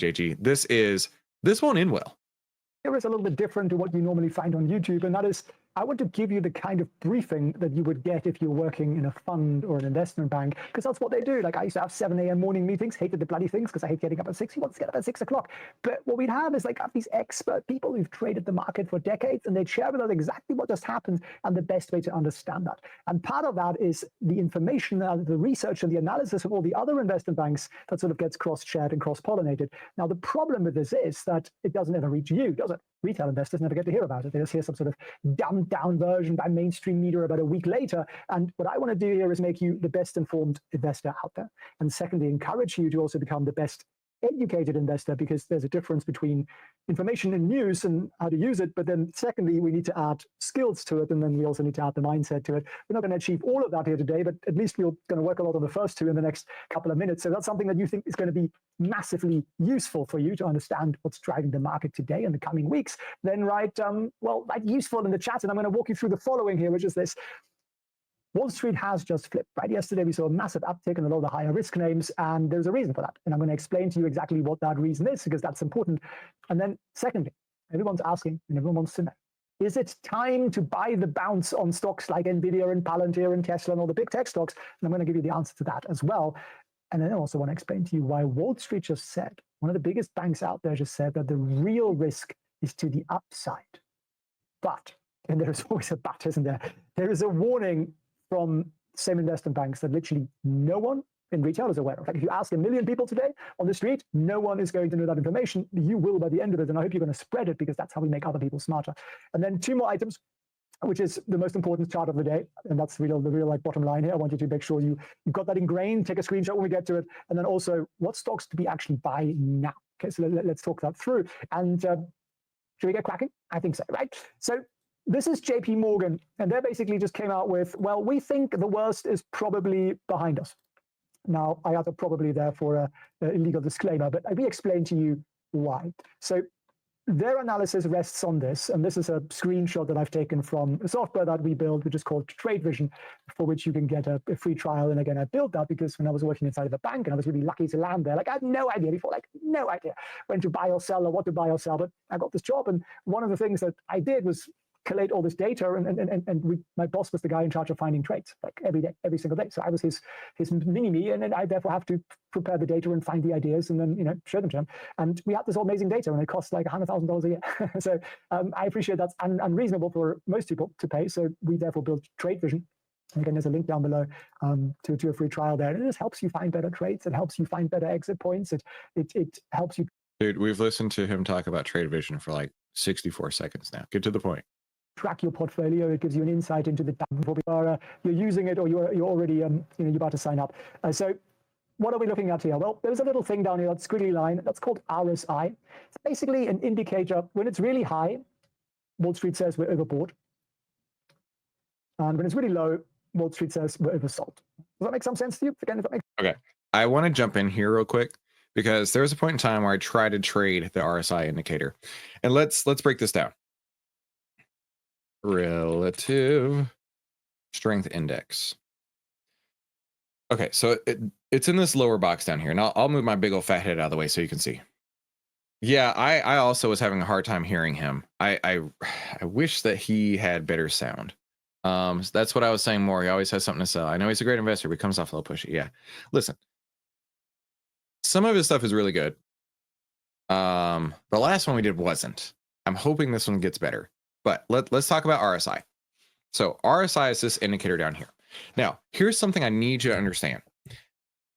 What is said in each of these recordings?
JG, this won't end well. Here is a little bit different to what you normally find on YouTube, and that is, I want to give you the kind of briefing that you would get if you're working in a fund or an investment bank, because that's what they do. Like, I used to have 7 a.m. morning meetings, hated the bloody things because I hate getting up at 6. Who wants to get up at 6 o'clock? But what we'd have is like these expert people who've traded the market for decades, and they'd share with us exactly what just happened and the best way to understand that. And part of that is the information, the research and the analysis of all the other investment banks that sort of gets cross-shared and cross-pollinated. Now, the problem with this is that it doesn't ever reach you, does it? Retail investors never get to hear about it. They just hear some sort of dumbed down version by mainstream media about a week later. And what I want to do here is make you the best informed investor out there. And secondly, encourage you to also become the best educated investor, because there's a difference between information and news and how to use it. But then secondly, we need to add skills to it. And then we also need to add the mindset to it. We're not going to achieve all of that here today, but at least we're going to work a lot on the first two in the next couple of minutes. So that's something that you think is going to be massively useful for you to understand what's driving the market today in the coming weeks. Then write useful in the chat. And I'm going to walk you through the following here, which is this. Wall Street has just flipped, right? Yesterday, we saw a massive uptick in a lot of the higher risk names, and there's a reason for that. And I'm going to explain to you exactly what that reason is, because that's important. And then secondly, everyone's asking, and everyone wants to know, is it time to buy the bounce on stocks like NVIDIA and Palantir and Tesla and all the big tech stocks? And I'm going to give you the answer to that as well. And then I also want to explain to you why Wall Street just said, one of the biggest banks out there just said that the real risk is to the upside. But, and there's always a but, isn't there? There is a warning from same investment banks that literally no one in retail is aware of. Like, if you ask 1 million people today on the street, no one is going to know that information. You will by the end of it, and I hope you're going to spread it, because that's how we make other people smarter. And then 2 more items, which is the most important chart of the day, and that's the real like bottom line here. I want you to make sure you've got that ingrained. Take a screenshot when we get to it, and then also what stocks to be actually buy now. Okay, so let's talk that through. And should we get cracking? I think so, right? So this is JP Morgan, and they basically just came out with, well, we think the worst is probably behind us. Now, I have a probably there for a illegal disclaimer, but let me explain to you why. So their analysis rests on this, and this is a screenshot that I've taken from a software that we build, which is called TradeVision, for which you can get a free trial. And again, I built that because when I was working inside of a bank, and I was really lucky to land there, like, I had no idea before, like no idea when to buy or sell or what to buy or sell, but I got this job. And one of the things that I did was collate all this data, and my boss was the guy in charge of finding trades, like every day, every single day. So I was his mini-me, and then I therefore have to prepare the data and find the ideas and then show them to him. And we had this amazing data, and it costs like $100,000 a year. So I appreciate that's unreasonable for most people to pay. So we therefore built TradeVision. And again, there's a link down below to a free trial there. And it just helps you find better trades. It helps you find better exit points. It helps you. Dude, we've listened to him talk about TradeVision for like 64 seconds now. Get to the point. Track your portfolio. It gives you an insight into the you're using it, or you're already you're about to sign up. So what are we looking at here? Well, there's a little thing down here, that squiggly line, that's called RSI. It's basically an indicator. When it's really high, Wall Street says we're overbought, and when it's really low, Wall Street says we're oversold. Does that make some sense to you? Again, if that makes okay, I want to jump in here real quick, because there was a point in time where I tried to trade the RSI indicator, and let's break this down. Relative strength index. Okay, so it's in this lower box down here. Now I'll move my big old fat head out of the way so you can see. Yeah, I also was having a hard time hearing him. I wish that he had better sound. So that's what I was saying more. He always has something to sell. I know he's a great investor, but he comes off a little pushy. Yeah. Listen, some of his stuff is really good. The last one we did wasn't. I'm hoping this one gets better. But let's talk about RSI. So RSI is this indicator down here. Now, here's something I need you to understand.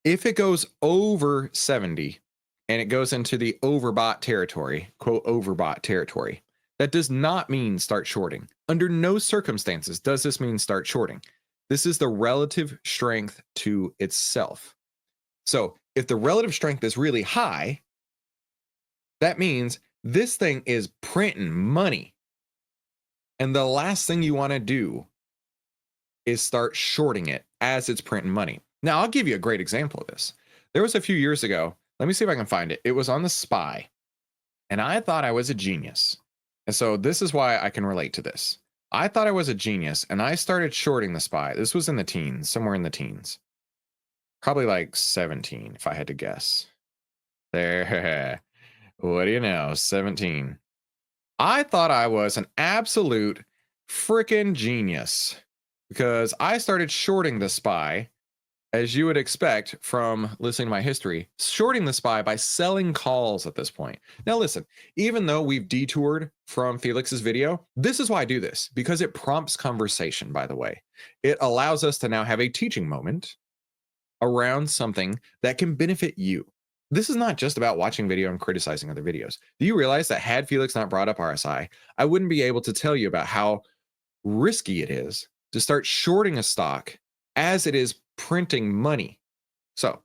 If it goes over 70 and it goes into the overbought territory, quote, overbought territory, that does not mean start shorting. Under no circumstances does this mean start shorting. This is the relative strength to itself. So if the relative strength is really high, that means this thing is printing money. And the last thing you want to do is start shorting it as it's printing money. Now, I'll give you a great example of this. There was a few years ago. Let me see if I can find it. It was on the SPY. And I thought I was a genius. And so this is why I can relate to this. I thought I was a genius, and I started shorting the SPY. This was in the teens, somewhere in the teens. Probably like 17, if I had to guess. There. What do you know? 17. I thought I was an absolute freaking genius because I started shorting the SPY, as you would expect from listening to my history, shorting the SPY by selling calls at this point. Now, listen, even though we've detoured from Felix's video, this is why I do this, because it prompts conversation, by the way. It allows us to now have a teaching moment around something that can benefit you. This is not just about watching video and criticizing other videos. Do you realize that had Felix not brought up RSI, I wouldn't be able to tell you about how risky it is to start shorting a stock as it is printing money. So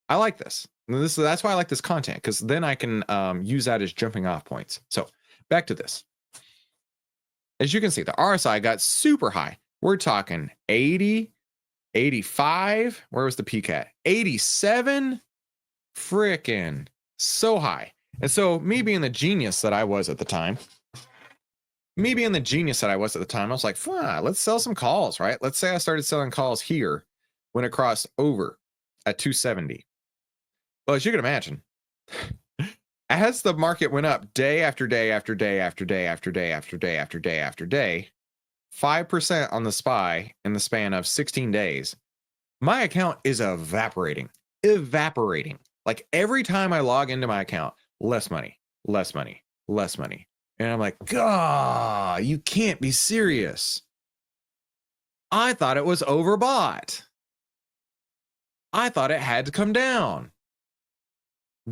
I like this. That's why I like this content, because then I can use that as jumping off points. So back to this. As you can see, the RSI got super high. We're talking 80, 85. Where was the peak at? 87. Freaking so high. And so me being the genius that I was at the time, I was like, let's sell some calls, right? Let's say I started selling calls here when it crossed over at 270. Well, as you can imagine, as the market went up day after day after day after day after day after day after day after day, 5% on the SPY in the span of 16 days, my account is evaporating. Like every time I log into my account, less money. And I'm like, God, you can't be serious. I thought it was overbought. I thought it had to come down.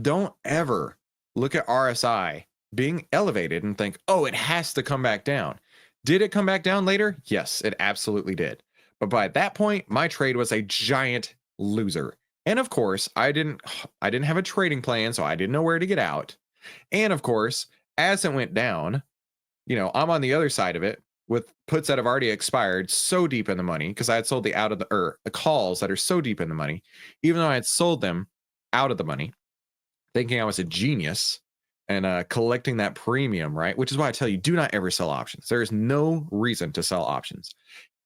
Don't ever look at RSI being elevated and think, oh, it has to come back down. Did it come back down later? Yes, it absolutely did. But by that point, my trade was a giant loser. And of course, I didn't have a trading plan, so I didn't know where to get out. And of course, as it went down, I'm on the other side of it with puts that have already expired so deep in the money, because I had sold the calls that are so deep in the money, even though I had sold them out of the money, thinking I was a genius and collecting that premium, right? Which is why I tell you, do not ever sell options. There is no reason to sell options.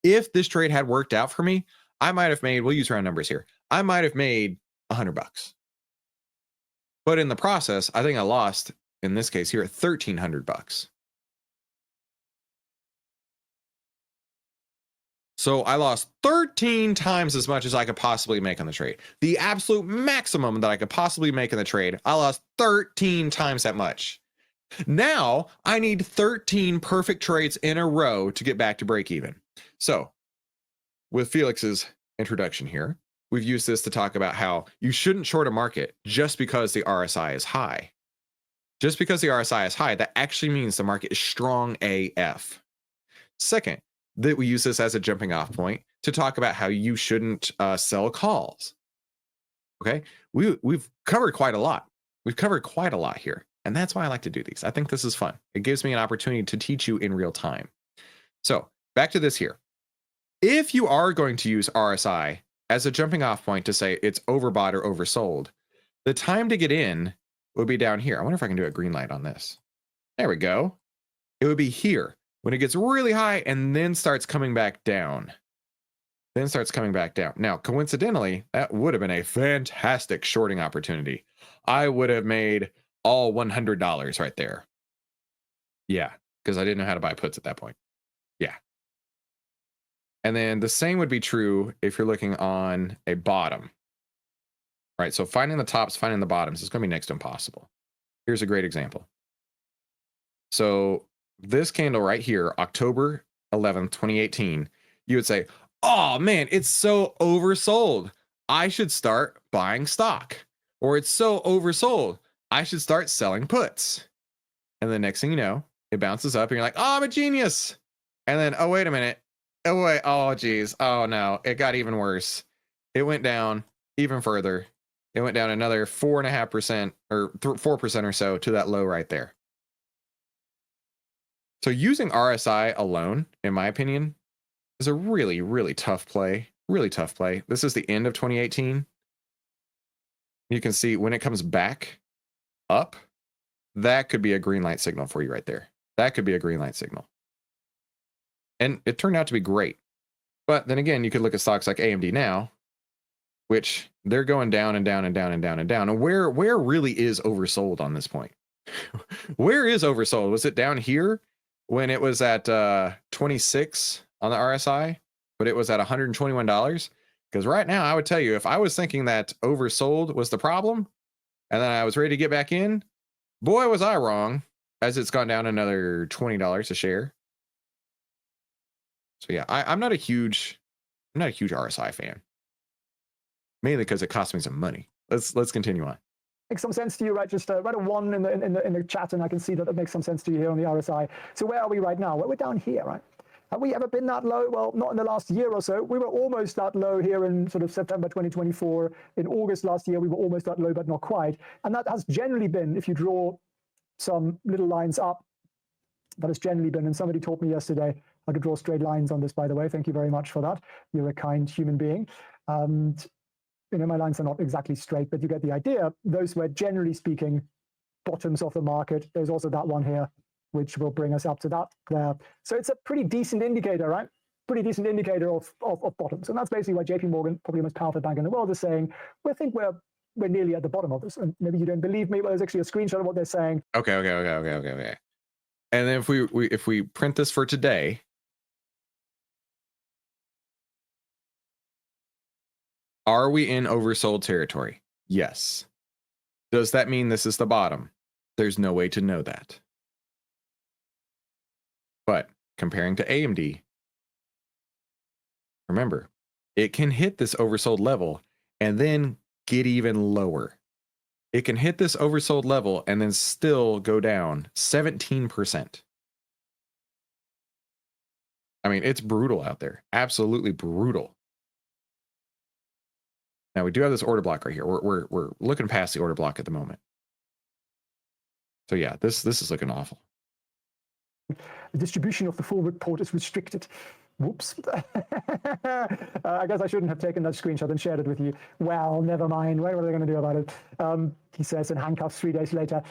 If this trade had worked out for me, I might have made, we'll use round numbers here, I might have made $100. But in the process, I think I lost, in this case here, $1,300. So I lost 13 times as much as I could possibly make on the trade. The absolute maximum that I could possibly make in the trade, I lost 13 times that much. Now I need 13 perfect trades in a row to get back to break even. So with Felix's introduction here, we've used this to talk about how you shouldn't short a market just because the RSI is high. Just because the RSI is high, that actually means the market is strong AF. Second, that we use this as a jumping off point to talk about how you shouldn't sell calls. Okay, we've covered quite a lot. We've covered quite a lot here, and that's why I like to do these. I think this is fun. It gives me an opportunity to teach you in real time. So back to this here. If you are going to use RSI as a jumping off point to say it's overbought or oversold, the time to get in would be down here. I wonder if I can do a green light on this. There we go. It would be here when it gets really high and then starts coming back down. Now, coincidentally, that would have been a fantastic shorting opportunity. I would have made all $100 right there. Yeah, because I didn't know how to buy puts at that point. Yeah. And then the same would be true if you're looking on a bottom. Right, so finding the tops, finding the bottoms is going to be next to impossible. Here's a great example. So this candle right here, October 11th, 2018, you would say, oh man, it's so oversold. I should start buying stock. Or it's so oversold. I should start selling puts. And the next thing you know, it bounces up and you're like, oh, I'm a genius. And then, oh, wait a minute. Oh, wait. Oh, geez. Oh, no. It got even worse. It went down even further. It went down another 4.5% or 4% or so to that low right there. So using RSI alone, in my opinion, is a really, really tough play. Really tough play. This is the end of 2018. You can see when it comes back up, that could be a green light signal for you right there. That could be a green light signal. And it turned out to be great. But then again, you could look at stocks like AMD now, which they're going down and down and down and down and down. And where really is oversold on this point? Where is oversold? Was it down here when it was at 26 on the RSI, but it was at $121? Because right now, I would tell you, if I was thinking that oversold was the problem, and then I was ready to get back in, boy, was I wrong, as it's gone down another $20 a share. So yeah, I'm not a huge RSI fan, mainly because it cost me some money. Let's continue on. Makes some sense to you, right? Just write a 1 in the chat, and I can see that it makes some sense to you here on the RSI. So where are we right now? Well, we're down here, right? Have we ever been that low? Well, not in the last year or so. We were almost that low here in sort of September 2024. In August last year, we were almost that low, but not quite. And that has generally been, if you draw some little lines up, that has generally been, and somebody taught me yesterday how to draw straight lines on this, by the way. Thank you very much for that. You're a kind human being. And my lines are not exactly straight, but you get the idea. Those were, generally speaking, bottoms of the market. There's also that one here, which will bring us up to that there. So it's a pretty decent indicator, right? Pretty decent indicator of bottoms. And that's basically why JP Morgan, probably the most powerful bank in the world, is saying, we think we're nearly at the bottom of this. And maybe you don't believe me, but there's actually a screenshot of what they're saying. Okay. And then if we print this for today, are we in oversold territory? Yes. Does that mean this is the bottom? There's no way to know that. But comparing to AMD, remember, it can hit this oversold level and then get even lower. It can hit this oversold level and then still go down 17%. I mean, it's brutal out there. Absolutely brutal. Now we do have this order block right here. We're looking past the order block at the moment. So yeah, this is looking awful. The distribution of the full report is restricted. Whoops. I guess I shouldn't have taken that screenshot and shared it with you. Well, never mind. What are they going to do about it? He says in handcuffs 3 days later.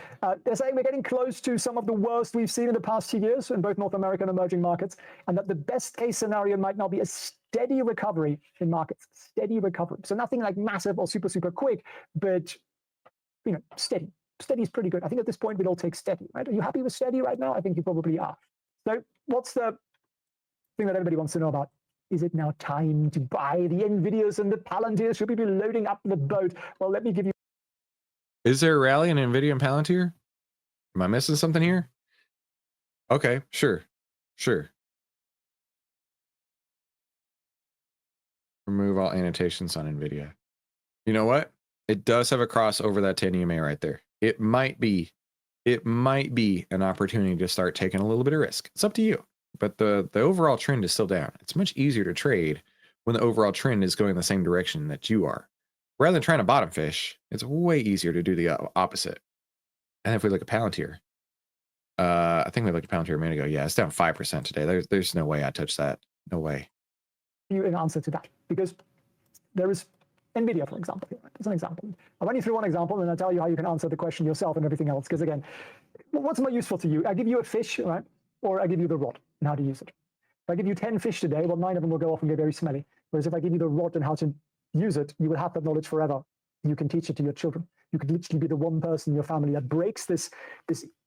They're saying we're getting close to some of the worst we've seen in the past 2 years in both North American and emerging markets, and that the best case scenario might now be a steady recovery in markets. Steady recovery. So nothing like massive or super, super quick, but steady. Steady is pretty good. I think at this point we'd all take steady, right? Are you happy with steady right now? I think you probably are. So what's the thing that everybody wants to know about? Is it now time to buy the NVIDIAs and the Palantirs? Should we be loading up the boat? Well, let me give you... Is there a rally in NVIDIA and Palantir? Am I missing something here? Okay, sure. Remove all annotations on NVIDIA. You know what? It does have a cross over that 10 EMA right there. It might be an opportunity to start taking a little bit of risk. It's up to you. But the overall trend is still down. It's much easier to trade when the overall trend is going the same direction that you are. Rather than trying to bottom fish, it's way easier to do the opposite. And if we look at Palantir, I think we looked at Palantir a minute ago. Yeah, it's down 5% today. There's no way I touch that. No way. You an answer to that, because there is NVIDIA, for example. As an example, I'll run you through one example, and I'll tell you how you can answer the question yourself and everything else. Because again, what's more useful to you? I give you a fish, right? Or I give you the rod and how to use it. If I give you 10 fish today, well, 9 of them will go off and get very smelly. Whereas if I give you the rod and how to use it, you will have that knowledge forever. You can teach it to your children. You could literally be the one person in your family that breaks this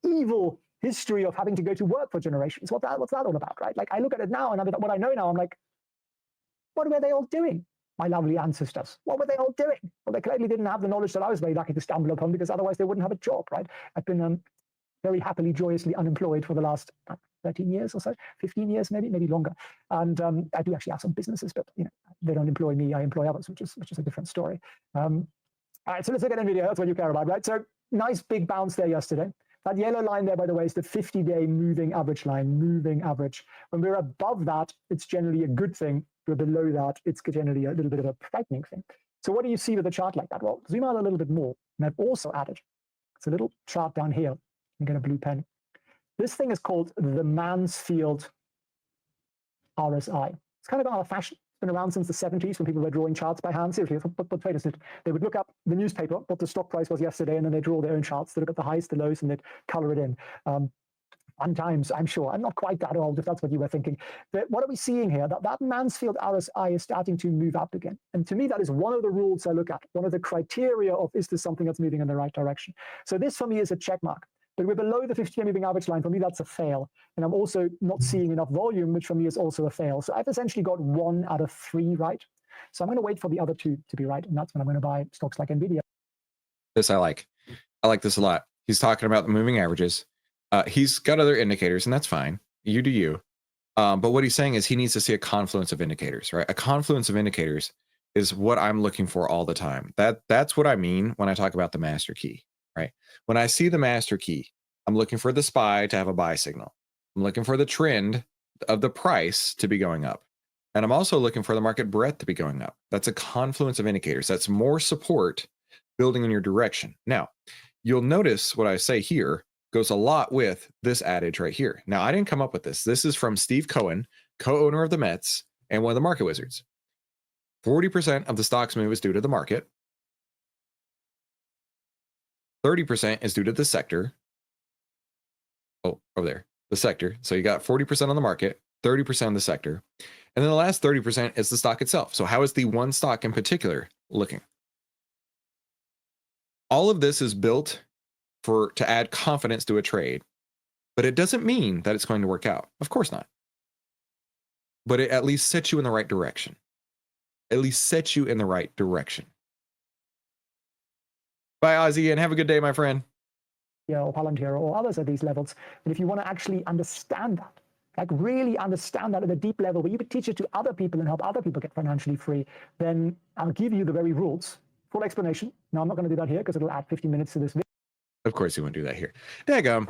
evil history of having to go to work for generations. What's that all about, right? Like, I look at it now, and what I know now, I'm like, what were they all doing? My lovely ancestors. What were they all doing? Well, they clearly didn't have the knowledge that I was very lucky to stumble upon, because otherwise they wouldn't have a job, right? I've been very happily, joyously unemployed for the last 13 years or so, 15 years, maybe longer. And I do actually have some businesses, but they don't employ me, I employ others, which is a different story. All right, so let's look at NVIDIA. That's what you care about, right? So nice big bounce there yesterday. That yellow line there, by the way, is the 50-day moving average line, moving average. When we're above that, it's generally a good thing. We're below that, it's generally a little bit of a frightening thing. So what do you see with a chart like that? Well, zoom out a little bit more. And I've also added, it's a little chart down here. You get a blue pen. This thing is called the Mansfield RSI. It's kind of out of fashion. It's been around since the 70s when people were drawing charts by hand. Seriously, what traders did. They would look up the newspaper, what the stock price was yesterday, and then they draw their own charts. They look at the highs, the lows, and they'd color it in. Fun times, I'm sure. I'm not quite that old, if that's what you were thinking. But what are we seeing here? That Mansfield RSI is starting to move up again. And to me, that is one of the rules I look at, one of the criteria of, is this something that's moving in the right direction? So this, for me, is a check mark. But we're below the 50-year moving average line. For me, that's a fail. And I'm also not seeing enough volume, which for me is also a fail. So I've essentially got 1 out of 3 right. So I'm going to wait for the other 2 to be right. And that's when I'm going to buy stocks like NVIDIA. This I like. I like this a lot. He's talking about the moving averages. He's got other indicators, and that's fine. You do you. But what he's saying is he needs to see a confluence of indicators, right? A confluence of indicators is what I'm looking for all the time. That's what I mean when I talk about the master key, right? When I see the master key, I'm looking for the SPY to have a buy signal. I'm looking for the trend of the price to be going up. And I'm also looking for the market breadth to be going up. That's a confluence of indicators. That's more support building in your direction. Now, you'll notice what I say here goes a lot with this adage right here. Now, I didn't come up with this. This is from Steve Cohen, co-owner of the Mets and one of the market wizards. 40% of the stocks move is due to the market. 30% is due to the sector. Oh, over there, the sector. So you got 40% on the market, 30% on the sector. And then the last 30% is the stock itself. So how is the one stock in particular looking? All of this is built to add confidence to a trade, but it doesn't mean that it's going to work out. Of course not. But it at least sets you in the right direction. At least sets you in the right direction. Bye, Ozzy, and have a good day, my friend. Yeah, or Palantir or others at these levels. And if you want to actually understand that, like really understand that at a deep level, where you could teach it to other people and help other people get financially free, then I'll give you the very rules, full explanation. Now, I'm not going to do that here because it'll add 15 minutes to this video. Of course, you wouldn't do that here. Daggum.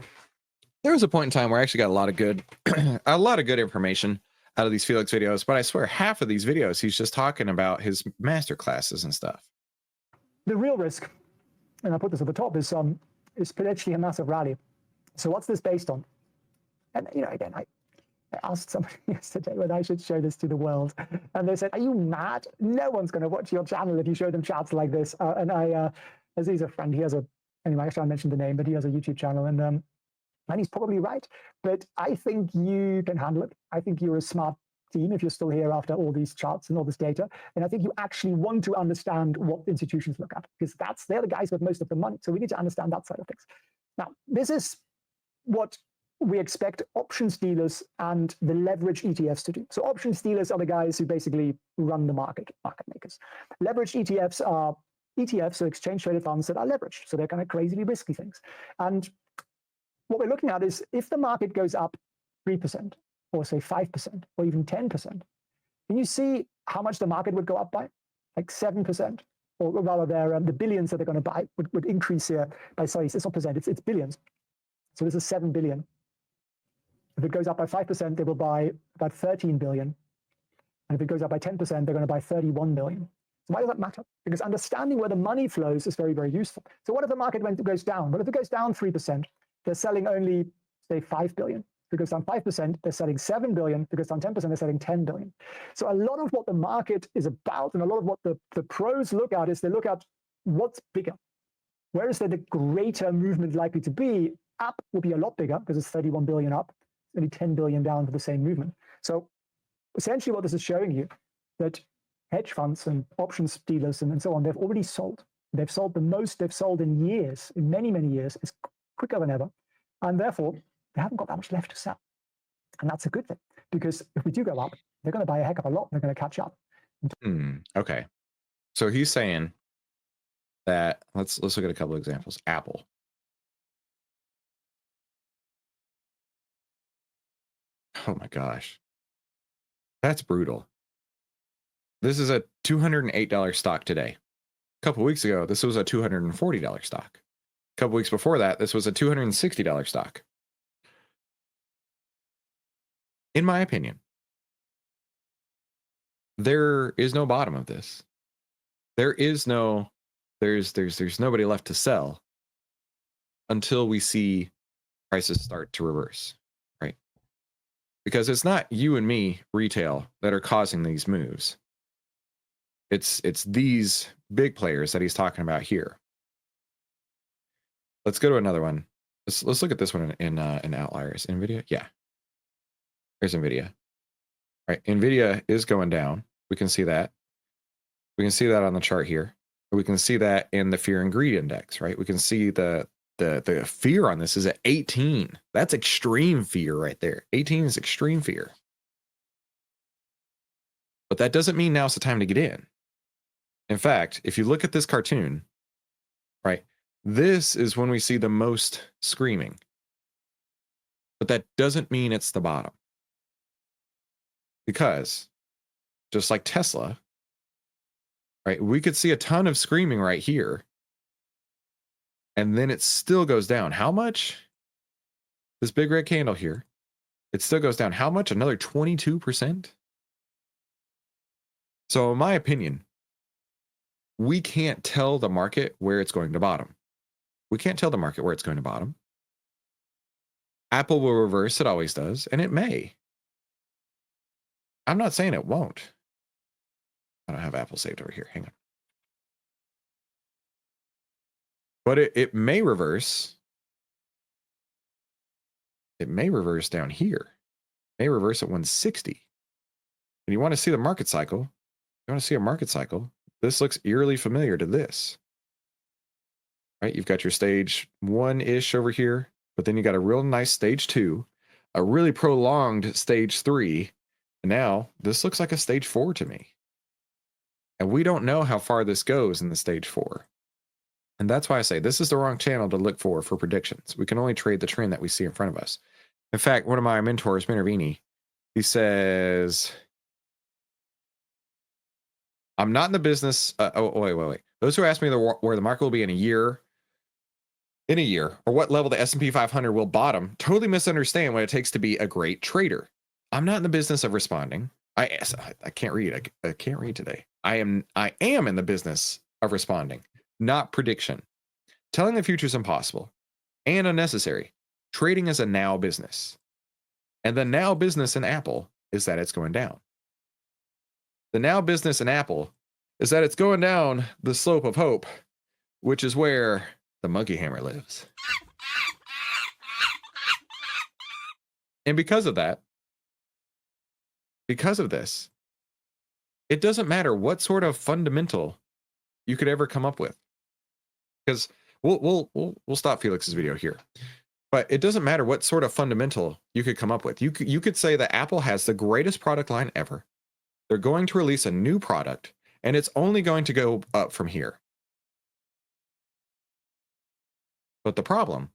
There was a point in time where I actually got a lot of good, information out of these Felix videos, but I swear half of these videos he's just talking about his master classes and stuff. The real risk, and I put this at the top, is potentially a massive rally. So what's this based on? And again, I asked somebody yesterday whether I should show this to the world, and they said, "Are you mad? No one's going to watch your channel if you show them charts like this." As he's a friend, he has anyway, actually I mentioned the name, but he has a YouTube channel, and he's probably right. But I think you can handle it. I think you're a smart team if you're still here after all these charts and all this data. And I think you actually want to understand what institutions look at, because they're the guys with most of the money. So we need to understand that side of things. Now, this is what we expect options dealers and the leverage ETFs to do. So options dealers are the guys who basically run the market makers. Leverage ETFs are ETFs, so exchange traded funds that are leveraged. So they're kind of crazily risky things. And what we're looking at is if the market goes up 3%, or say 5%, or even 10%, can you see how much the market would go up by? Like 7%, or rather the billions that they're going to buy would increase here by, sorry, it's not percent, it's billions. So this is 7 billion. If it goes up by 5%, they will buy about 13 billion. And if it goes up by 10%, they're going to buy 31 billion. So why does that matter? Because understanding where the money flows is very, very useful. So what if the market goes down? Well, if it goes down 3%, they're selling only, say, 5 billion. If it goes down 5%, they're selling 7 billion. If it goes down 10%, they're selling 10 billion. So a lot of what the market is about, and a lot of what the pros look at, is they look at what's bigger. Where is there the greater movement likely to be? Up will be a lot bigger because it's 31 billion up, only 10 billion down for the same movement. So essentially what this is showing you, that hedge funds and options dealers and so on, they've already sold. They've sold the most they've sold in years, in many, many years. It's quicker than ever. And therefore, they haven't got that much left to sell. And that's a good thing, because if we do go up, they're going to buy a heck of a lot. They're going to catch up. Okay. So he's saying that, let's look at a couple of examples. Apple. Oh my gosh. That's brutal. This is a $208 stock today. A couple of weeks ago, this was a $240 stock. A couple weeks before that, this was a $260 stock. In my opinion, there is no bottom of this. There's nobody left to sell until we see prices start to reverse, right? Because it's not you and me, retail, that are causing these moves. It's these big players that he's talking about here. Let's go to another one. Let's look at this one in Outliers. NVIDIA, yeah. There's NVIDIA. Right, NVIDIA is going down. We can see that. We can see that on the chart here. We can see that in the fear and greed index, right? We can see the the fear on this is at 18. That's extreme fear right there. 18 is extreme fear. But that doesn't mean now's the time to get in. In fact, if you look at this cartoon, right, this is when we see the most screaming. But that doesn't mean it's the bottom. Because just like Tesla, right, we could see a ton of screaming right here. And then it still goes down. How much? This big red candle here. It still goes down. How much? Another 22%? So in my opinion, we can't tell the market where it's going to bottom. We can't tell the market where it's going to bottom. Apple will reverse. It always does. And it may. I'm not saying it won't. I don't have Apple saved over here. Hang on. But it may reverse. It may reverse down here. It may reverse at 160. And you want to see the market cycle. You want to see a market cycle. This looks eerily familiar to this. Right? You've got your stage 1-ish over here. But then you got a real nice stage 2. A really prolonged stage 3. And now this looks like a stage 4 to me. And we don't know how far this goes in the stage 4. And that's why I say this is the wrong channel to look for predictions. We can only trade the trend that we see in front of us. In fact, one of my mentors, Minervini, he says, I'm not in the business. Wait. Those who ask me where the market will be in a year, or what level the S&P 500 will bottom, totally misunderstand what it takes to be a great trader. I'm not in the business of responding. I can't read. I can't read today. I am in the business of responding. Not prediction. Telling the future is impossible and unnecessary. Trading is a now business. And the now business in Apple is that it's going down. The now business in Apple is that it's going down the slope of hope, which is where the monkey hammer lives. And because of that, because of this, it doesn't matter what sort of fundamental you could ever come up with. Because we'll stop Felix's video here. But it doesn't matter what sort of fundamental you could come up with. You could say that Apple has the greatest product line ever. They're going to release a new product, and it's only going to go up from here. But the problem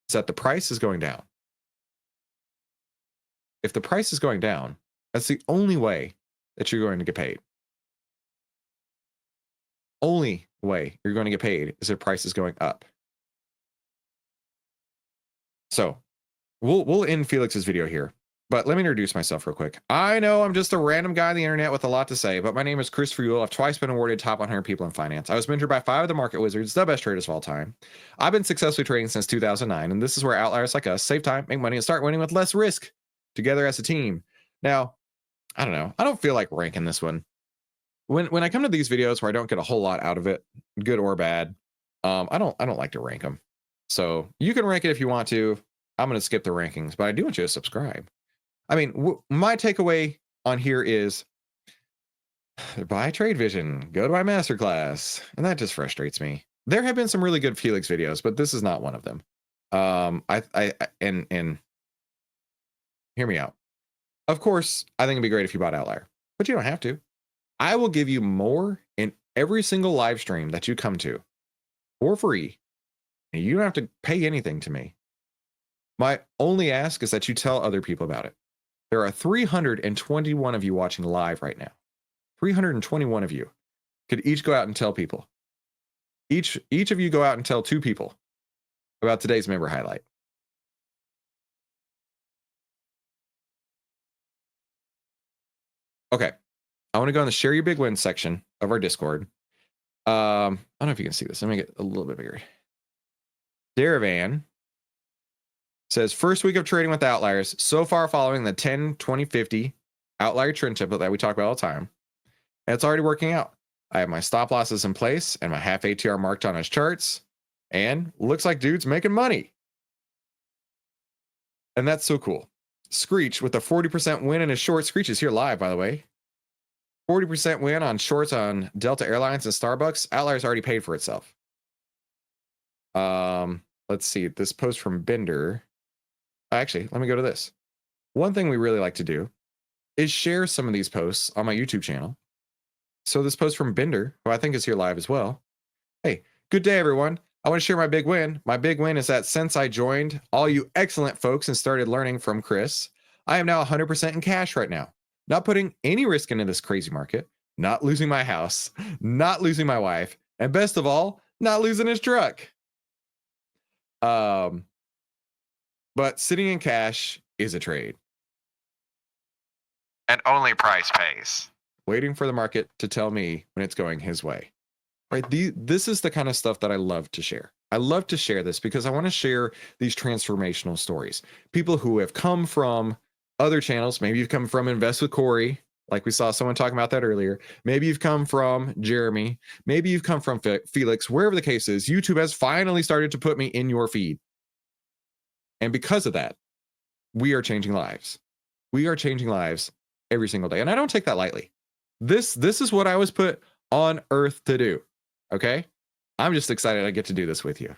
is that the price is going down. If the price is going down, that's the only way that you're going to get paid. Only way you're going to get paid is if price is going up. So we'll end Felix's video here, but let me introduce myself real quick. I know I'm just a random guy on the internet with a lot to say, but my name is Christopher Uhl. I've twice been awarded top 100 people in finance. I was mentored by 5 of the market wizards, the best traders of all time. I've been successfully trading since 2009, and this is where outliers like us save time, make money, and start winning with less risk together as a team. Now, I don't know. I don't feel like ranking this one. When I come to these videos where I don't get a whole lot out of it, good or bad, I don't like to rank them. So you can rank it if you want to. I'm going to skip the rankings, but I do want you to subscribe. I mean, my takeaway on here is buy Trade Vision, go to my masterclass, and that just frustrates me. There have been some really good Felix videos, but this is not one of them. And hear me out. Of course, I think it'd be great if you bought Outlier, but you don't have to. I will give you more in every single live stream that you come to for free. And you don't have to pay anything to me. My only ask is that you tell other people about it. There are 321 of you watching live right now. 321 of you could each go out and tell people. Each of you go out and tell 2 people about today's member highlight. Okay. I want to go in the share your big wins section of our Discord. I don't know if you can see this. Let me get a little bit bigger. Daravan says, first week of trading with outliers, so far following the 10, 20, 50 outlier trend template that we talk about all the time. And it's already working out. I have my stop losses in place and my half ATR marked on his charts. And looks like dude's making money. And that's so cool. Screech with a 40% win in his short. Screech is here live, by the way. 40% win on shorts on Delta Airlines and Starbucks. Outlier's already paid for itself. Let's see, this post from Bender. Actually, let me go to this. One thing we really like to do is share some of these posts on my YouTube channel. So this post from Bender, who I think is here live as well. Hey, good day, everyone. I want to share my big win. My big win is that since I joined all you excellent folks and started learning from Chris, I am now 100% in cash right now. Not putting any risk into this crazy market, not losing my house, not losing my wife, and best of all, not losing his truck. But sitting in cash is a trade. And only price pays. Waiting for the market to tell me when it's going his way. Right? This is the kind of stuff that I love to share. I love to share this because I want to share these transformational stories. People who have come from other channels. Maybe you've come from Invest with Corey, like we saw someone talking about that earlier. Maybe you've come from Jeremy. Maybe you've come from Felix. Wherever the case is, YouTube has finally started to put me in your feed. And because of that, we are changing lives. We are changing lives every single day. And I don't take that lightly. This is what I was put on earth to do. Okay? I'm just excited I get to do this with you.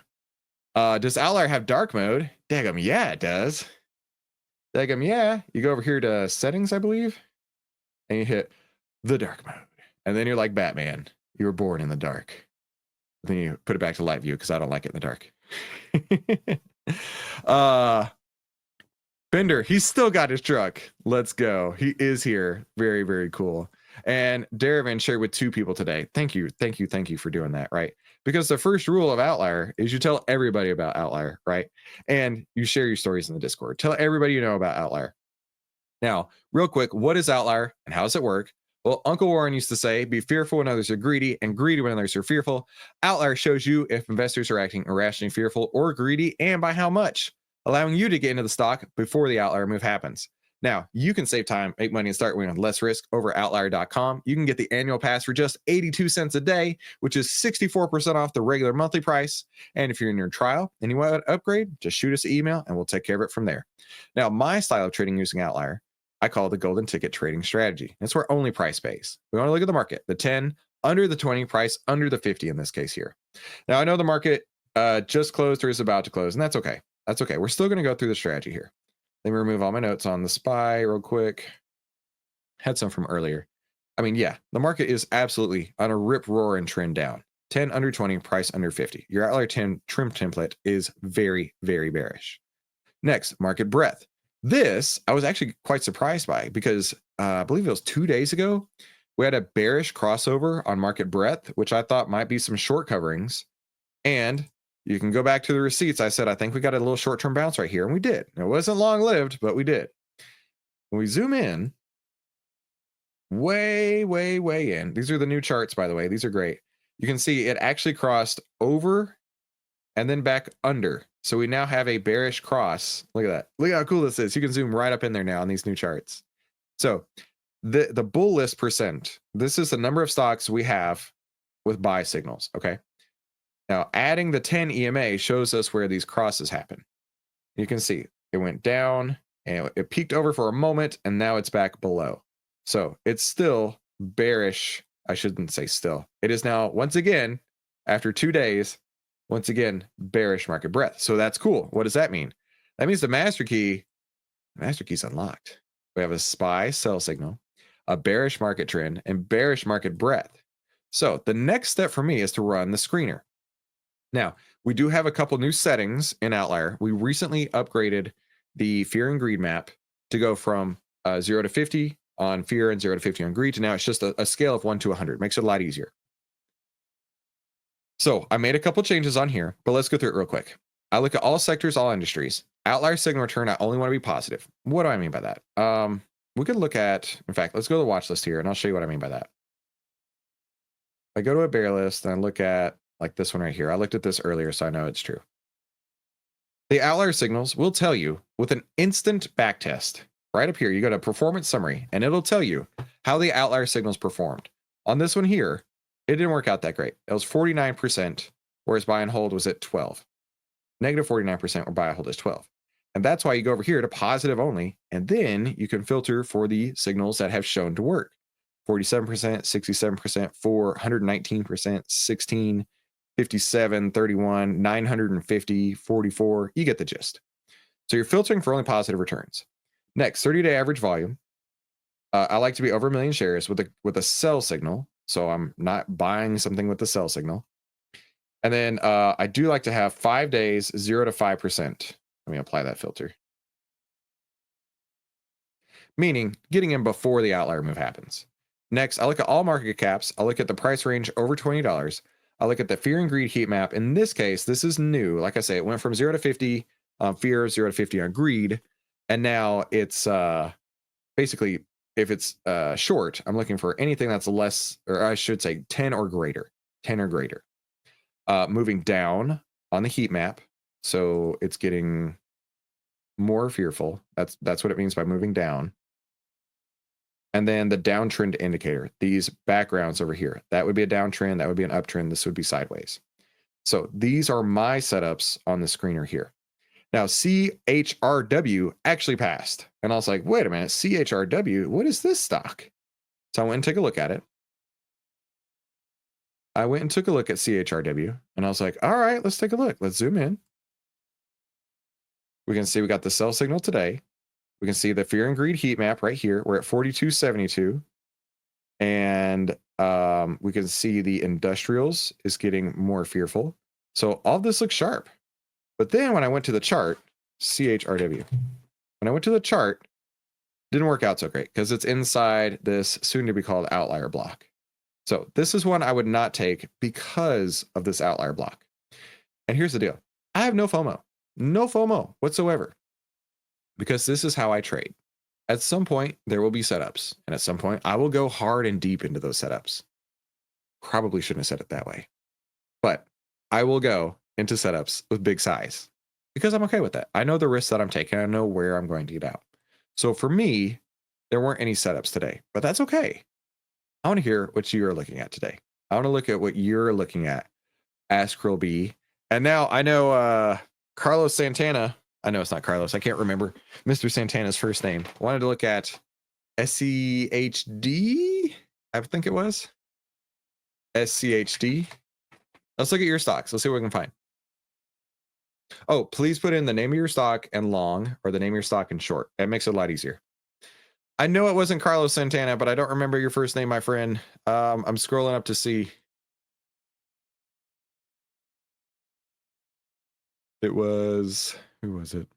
Does Outlier have dark mode? Daggum, yeah, it does. Daggum, yeah. You go over here to settings, I believe, and you hit the dark mode. And then you're like Batman. You were born in the dark. Then you put it back to light view because I don't like it in the dark. Bender, he's still got his truck. Let's go. He is here. Very, very cool. And Daravan shared with 2 people today. Thank you for doing that, right? Because the first rule of Outlier is you tell everybody about Outlier, right? And you share your stories in the Discord. Tell everybody you know about Outlier. Now, real quick, what is Outlier and how does it work? Well, Uncle Warren used to say, be fearful when others are greedy and greedy when others are fearful. Outlier shows you if investors are acting irrationally fearful or greedy and by how much, allowing you to get into the stock before the Outlier move happens. Now, you can save time, make money, and start winning with less risk over Outlier.com. You can get the annual pass for just 82 cents a day, which is 64% off the regular monthly price. And if you're in your trial and you want to upgrade, just shoot us an email and we'll take care of it from there. Now, my style of trading using Outlier, I call it the golden ticket trading strategy. It's where only price pays. We want to look at the market, the 10, under the 20, price under the 50 in this case here. Now, I know the market just closed or is about to close, and that's okay. That's okay. We're still going to go through the strategy here. Let me remove all my notes on the SPY real quick. Had some from earlier. I mean, yeah, the market is absolutely on a rip roar and trend down. 10 under 20, price under 50. Your Outlier 10 trim template is very, very bearish. Next, market breadth. This I was actually quite surprised by because I believe it was 2 days ago. We had a bearish crossover on market breadth, which I thought might be some short coverings. And you can go back to the receipts. I said, I think we got a little short-term bounce right here. And we did. It wasn't long-lived, but we did. When we zoom in, way in. These are the new charts, by the way. These are great. You can see it actually crossed over and then back under. So we now have a bearish cross. Look at that. Look how cool this is. You can zoom right up in there now on these new charts. So the bull list percent, this is the number of stocks we have with buy signals, okay? Now, adding the 10 EMA shows us where these crosses happen. You can see it went down and it peaked over for a moment, and now it's back below. So it's still bearish. I shouldn't say still. It is now, once again, after 2 days, once again, bearish market breadth. So that's cool. What does that mean? That means the master key's unlocked. We have a SPY sell signal, a bearish market trend, and bearish market breadth. So the next step for me is to run the screener. Now, we do have a couple new settings in Outlier. We recently upgraded the fear and greed map to go from 0 to 50 on fear and 0 to 50 on greed to now it's just a scale of 1 to 100. Makes it a lot easier. So I made a couple changes on here, but let's go through it real quick. I look at all sectors, all industries. Outlier signal return, I only want to be positive. What do I mean by that? We could look at, in fact, let's go to the watch list here, and I'll show you what I mean by that. I go to a bear list, and I look at, like this one right here. I looked at this earlier, so I know it's true. The Outlier signals will tell you with an instant back test. Right up here, you go to performance summary, and it'll tell you how the Outlier signals performed. On this one here, it didn't work out that great. It was 49%, whereas buy and hold was at 12. Negative 49% where buy and hold is 12. And that's why you go over here to positive only, and then you can filter for the signals that have shown to work. 47%, 67%, 119%, 16, 57, 31, 950, 44. You get the gist. So you're filtering for only positive returns. Next, 30-day average volume. I like to be over 1 million shares with a sell signal. So I'm not buying something with the sell signal. And then I do like to have 5 days, 0 to 5%. Let me apply that filter. Meaning getting in before the outlier move happens. Next, I look at all market caps. I look at the price range over $20. I look at the fear and greed heat map. In this case, this is new. Like I say, it went from 0 to 50 on fear, 0 to 50 on greed. And now it's basically, if it's short, I'm looking for anything that's less, or I should say 10 or greater. 10 or greater. Moving down on the heat map. So it's getting more fearful. That's what it means by moving down. And then the downtrend indicator, these backgrounds over here, that would be a downtrend, that would be an uptrend, this would be sideways. So these are my setups on the screener here. Now, CHRW actually passed. And I was like, wait a minute, CHRW, what is this stock? So I went and took a look at it. I went and took a look at CHRW, and I was like, all right, let's take a look. Let's zoom in. We can see we got the sell signal today. We can see the fear and greed heat map right here. We're at 42.72. And we can see the industrials is getting more fearful. So all this looks sharp. But then when I went to the chart, CHRW, when I went to the chart, didn't work out so great because it's inside this soon to be called outlier block. So this is one I would not take because of this outlier block. And here's the deal. I have no FOMO whatsoever, because this is how I trade. At some point, there will be setups. And at some point, I will go hard and deep into those setups. Probably shouldn't have said it that way. But I will go into setups with big size because I'm okay with that. I know the risks that I'm taking. I know where I'm going to get out. So for me, there weren't any setups today, but that's okay. I want to hear what you're looking at today. I want to look at what you're looking at. Ask Krill B. And now I know Carlos Santana. I know it's not Carlos. I can't remember Mr. Santana's first name. I wanted to look at SCHD. I think it was SCHD. Let's look at your stocks. Let's see what we can find. Oh, please put in the name of your stock and long, or the name of your stock and short. That makes it a lot easier. I know it wasn't Carlos Santana, but I don't remember your first name, my friend. I'm scrolling up to see. It was, who was it?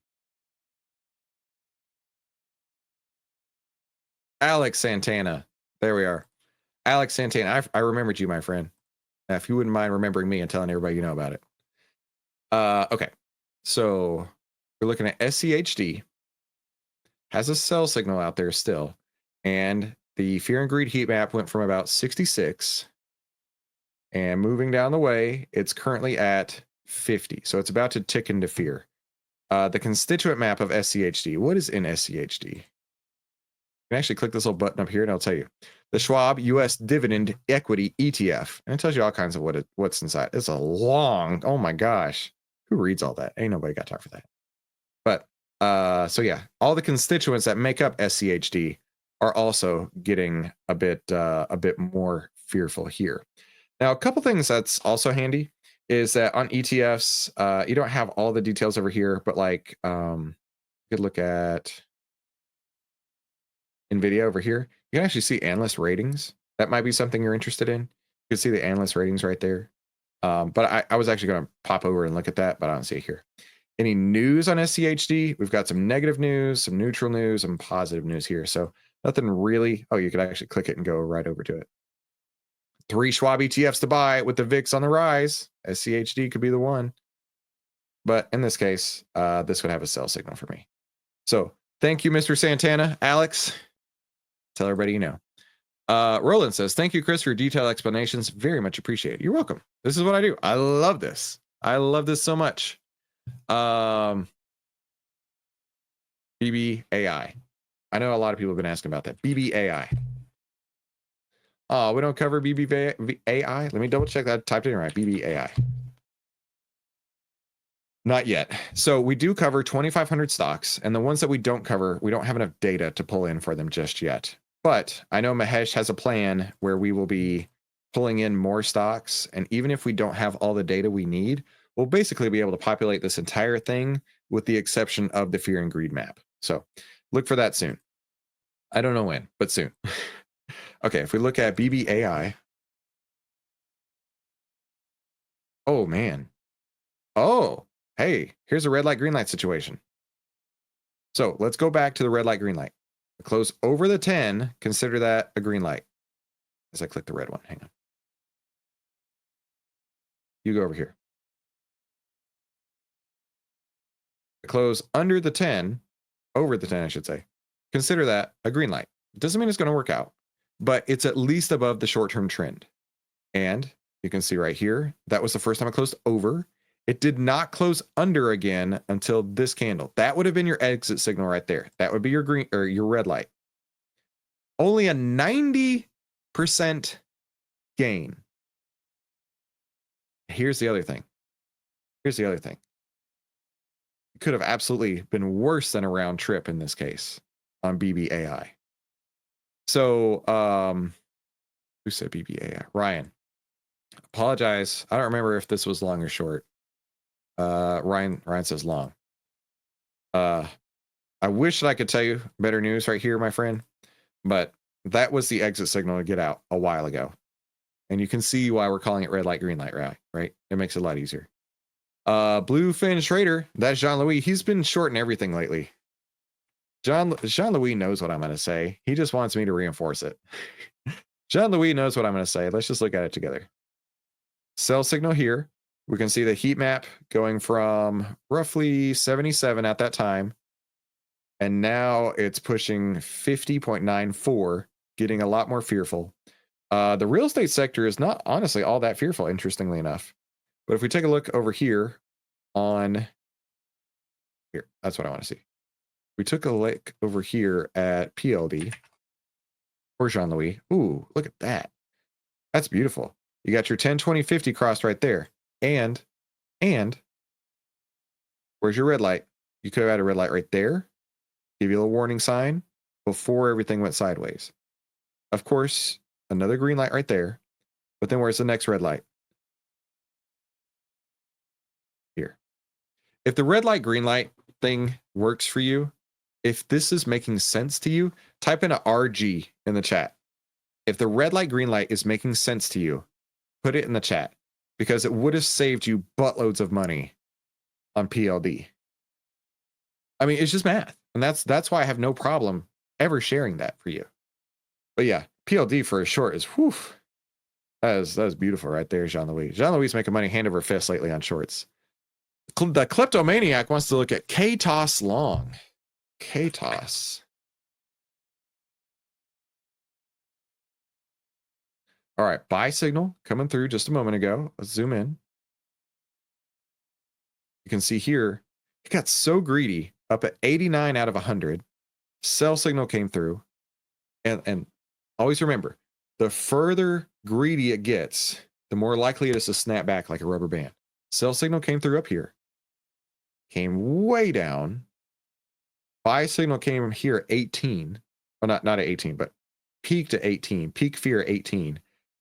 Alex Santana. There we are. Alex Santana. I remembered you, my friend. If you wouldn't mind remembering me and telling everybody you know about it. Okay. So we're looking at SCHD. Has a sell signal out there still. And the fear and greed heat map went from about 66. And moving down the way, it's currently at 50. So it's about to tick into fear. The constituent map of SCHD. What is in SCHD? You can actually click this little button up here and I'll tell you. The Schwab US Dividend Equity ETF. And it tells you all kinds of what's inside. It's a long, oh my gosh. Who reads all that? Ain't nobody got time for that. But so yeah, all the constituents that make up SCHD are also getting a bit more fearful here. Now, a couple things that's also handy is that on ETFs, you don't have all the details over here, but like you could look at NVIDIA over here. You can actually see analyst ratings. That might be something you're interested in. You can see the analyst ratings right there. But I was actually going to pop over and look at that, but I don't see it here. Any news on SCHD? We've got some negative news, some neutral news, some positive news here. So nothing really. Oh, you could actually click it and go right over to it. 3 Schwab ETFs to buy with the VIX on the rise. SCHD could be the one. But in this case, this would have a sell signal for me. So thank you, Mr. Santana. Alex, tell everybody you know. Roland says, thank you, Chris, for your detailed explanations. Very much appreciated. You're welcome. This is what I do. I love this. I love this so much. BBAI. I know a lot of people have been asking about that. BBAI. Oh, we don't cover BBAI. Let me double check that. I typed it in right. BBAI. Not yet. So we do cover 2,500 stocks, and the ones that we don't cover, we don't have enough data to pull in for them just yet. But I know Mahesh has a plan where we will be pulling in more stocks. And even if we don't have all the data we need, we'll basically be able to populate this entire thing with the exception of the fear and greed map. So look for that soon. I don't know when, but soon. Okay, if we look at BBAI. Oh, man. Oh, hey, here's a red light, green light situation. So let's go back to the red light, green light. Close over the 10, consider that a green light. As I click the red one, hang on. You go over here. Close under the 10, over the 10, I should say. Consider that a green light. It doesn't mean it's going to work out, but it's at least above the short-term trend. And you can see right here, that was the first time I closed over. It did not close under again until this candle. That would have been your exit signal right there. That would be your green or your red light. Only a 90% gain. Here's the other thing. Here's the other thing. It could have absolutely been worse than a round trip in this case on BBAI. So, who said BBAI? Ryan. Apologize. I don't remember if this was long or short. Ryan says long. I wish that I could tell you better news right here, my friend, but that was the exit signal to get out a while ago. And you can see why we're calling it red light, green light, right? It makes it a lot easier. Bluefin Trader, that's Jean-Louis. He's been shorting everything lately. Jean-Louis knows what I'm going to say. He just wants me to reinforce it. Jean-Louis knows what I'm going to say. Let's just look at it together. Sell signal here. We can see the heat map going from roughly 77 at that time. And now it's pushing 50.94, getting a lot more fearful. The real estate sector is not honestly all that fearful, interestingly enough. But if we take a look over here on here, that's what I want to see. We took a look over here at PLD or Jean-Louis. Ooh, look at that. That's beautiful. You got your 10, 20, 50 crossed right there. And where's your red light? You could have had a red light right there. Give you a little warning sign before everything went sideways. Of course, another green light right there. But then where's the next red light? Here. If the red light, green light thing works for you, if this is making sense to you, type in a RG in the chat. If the red light, green light is making sense to you, put it in the chat because it would have saved you buttloads of money on PLD. I mean, it's just math. And that's why I have no problem ever sharing that for you. But yeah, PLD for a short is whew. That is beautiful right there, Jean-Louis. Jean-Louis is making money hand over fist lately on shorts. The kleptomaniac wants to look at KTOS long. KTOS. All right, buy signal coming through just a moment ago. Let's zoom in. You can see here, it got so greedy, up at 89 out of 100. Sell signal came through. And always remember, the further greedy it gets, the more likely it is to snap back like a rubber band. Sell signal came through up here. Came way down. Buy signal came here at 18. Well, not at 18, but peaked at 18. Peak fear at 18.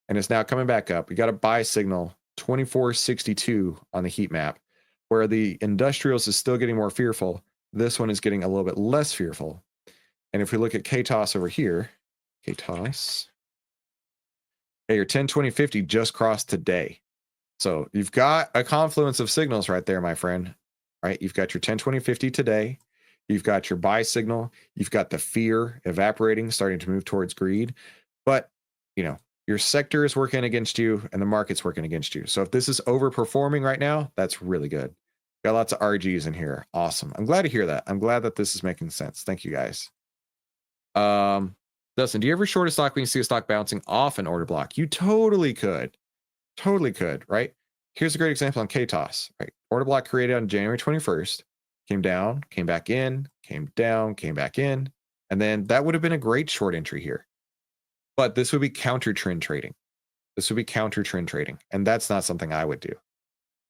And it's now coming back up. We got a buy signal 2462 on the heat map, where the industrials is still getting more fearful. This one is getting a little bit less fearful. And if we look at KTOS over here, KTOS, hey, your 10, 20, 50 just crossed today. So you've got a confluence of signals right there, my friend. Right? You've got your 10, 20, 50 today. You've got your buy signal. You've got the fear evaporating, starting to move towards greed. But, you know, your sector is working against you and the market's working against you. So if this is overperforming right now, that's really good. Got lots of RGs in here. Awesome. I'm glad to hear that. I'm glad that this is making sense. Thank you, guys. Dustin, do you ever short a stock when you see a stock bouncing off an order block? You totally could. Totally could, right? Here's a great example on KTOS, right? Order block created on January 21st, came down, came back in, came down, came back in. And then that would have been a great short entry here. But this would be counter trend trading. This would be counter trend trading. And that's not something I would do.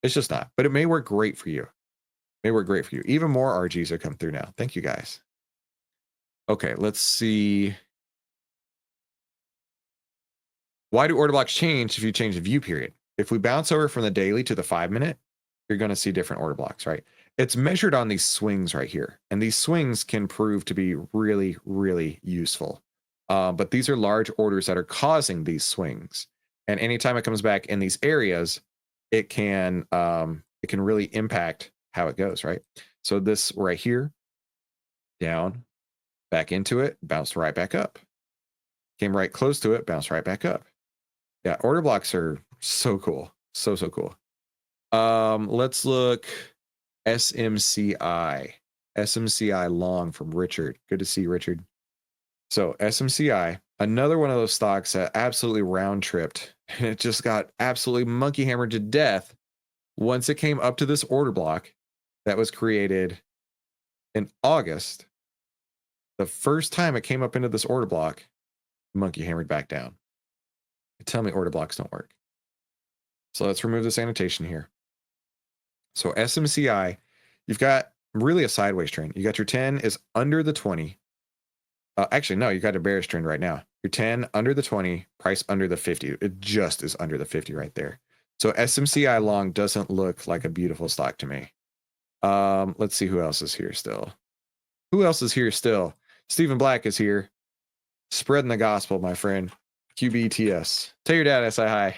It's just not. But it may work great for you. It may work great for you. Even more RGs are come through now. Thank you, guys. Okay, let's see. Why do order blocks change if you change the view period? If we bounce over from the daily to the 5-minute, you're going to see different order blocks, right? It's measured on these swings right here. And these swings can prove to be really, really useful. But these are large orders that are causing these swings. And anytime it comes back in these areas, it can really impact how it goes, right? So this right here, down, back into it, bounced right back up. Came right close to it, bounced right back up. Yeah, order blocks are so cool. So cool. Let's look SMCI. SMCI long from Richard. Good to see you, Richard. So SMCI, another one of those stocks that absolutely round tripped, and it just got absolutely monkey hammered to death once it came up to this order block that was created in August. The first time it came up into this order block, monkey hammered back down. Tell me order blocks don't work. So let's remove this annotation here. So SMCI, you've got really a sideways trend. You got your 10 is under the 20. Actually, no, you got a bearish trend right now. Your 10 under the 20, price under the 50. It just is under the 50 right there. So SMCI long doesn't look like a beautiful stock to me. Let's see who else is here still. Who else is here still? Stephen Black is here. Spreading the gospel, my friend. QBTS. Tell your dad I say hi.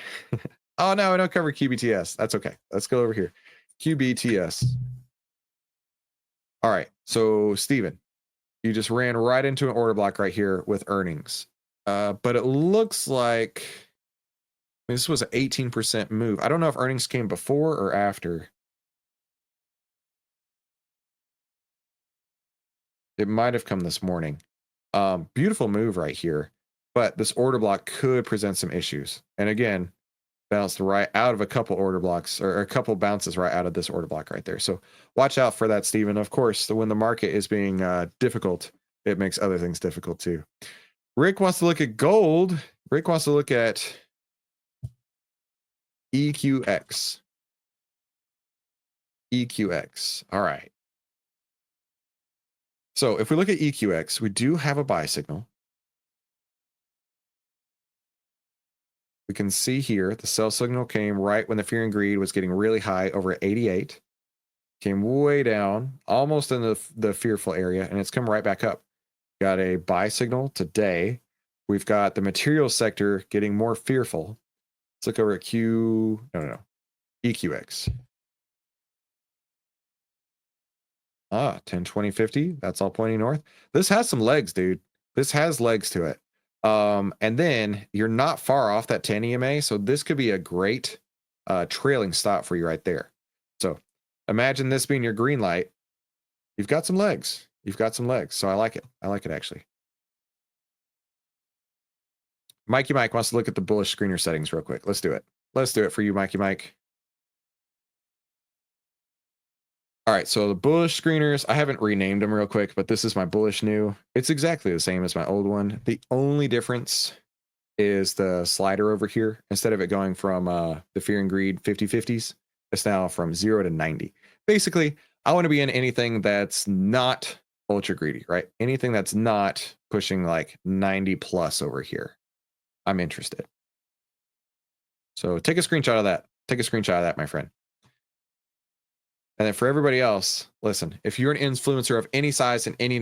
Oh, no, I don't cover QBTS. That's okay. Let's go over here. QBTS. All right. So, Steven, you just ran right into an order block right here with earnings. But it looks like this was an 18% move. I don't know if earnings came before or after. It might have come this morning. Beautiful move right here. But this order block could present some issues. And again, bounced right out of a couple order blocks, or a couple bounces right out of this order block right there. So watch out for that, Stephen. Of course, when the market is being difficult, it makes other things difficult too. Rick wants to look at gold. Rick wants to look at EQX. EQX. All right. So if we look at EQX, we do have a buy signal. We can see here the sell signal came right when the fear and greed was getting really high over at 88. Came way down, almost in the fearful area, and it's come right back up. Got a buy signal today. We've got the materials sector getting more fearful. Let's look over at EQX. 10, 20, 50. That's all pointing north. This has some legs, dude. This has legs to it. And then you're not far off that 10 EMA. So this could be a great trailing stop for you right there. So imagine this being your green light. You've got some legs. You've got some legs. So I like it. I like it actually. Mikey Mike wants to look at the bullish screener settings real quick. Let's do it. Let's do it for you, Mikey Mike. All right, so the bullish screeners, I haven't renamed them real quick, but this is my bullish new. It's exactly the same as my old one. The only difference is the slider over here. Instead of it going from the fear and greed 50/50s, it's now from 0 to 90. Basically, I want to be in anything that's not ultra greedy, right? Anything that's not pushing like 90 plus over here. I'm interested. So take a screenshot of that. Take a screenshot of that, my friend. And then for everybody else, listen, if you're an influencer of any size and any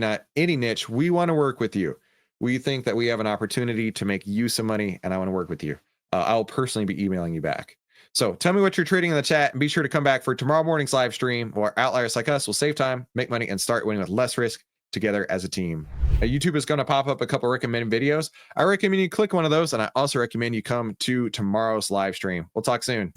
niche, we want to work with you. We think that we have an opportunity to make you some money, and I want to work with you. I'll personally be emailing you back. So tell me what you're trading in the chat, and be sure to come back for tomorrow morning's live stream, where outliers like us will save time, make money, and start winning with less risk together as a team. YouTube is going to pop up a couple recommended videos. I recommend you click one of those, and I also recommend you come to tomorrow's live stream. We'll talk soon.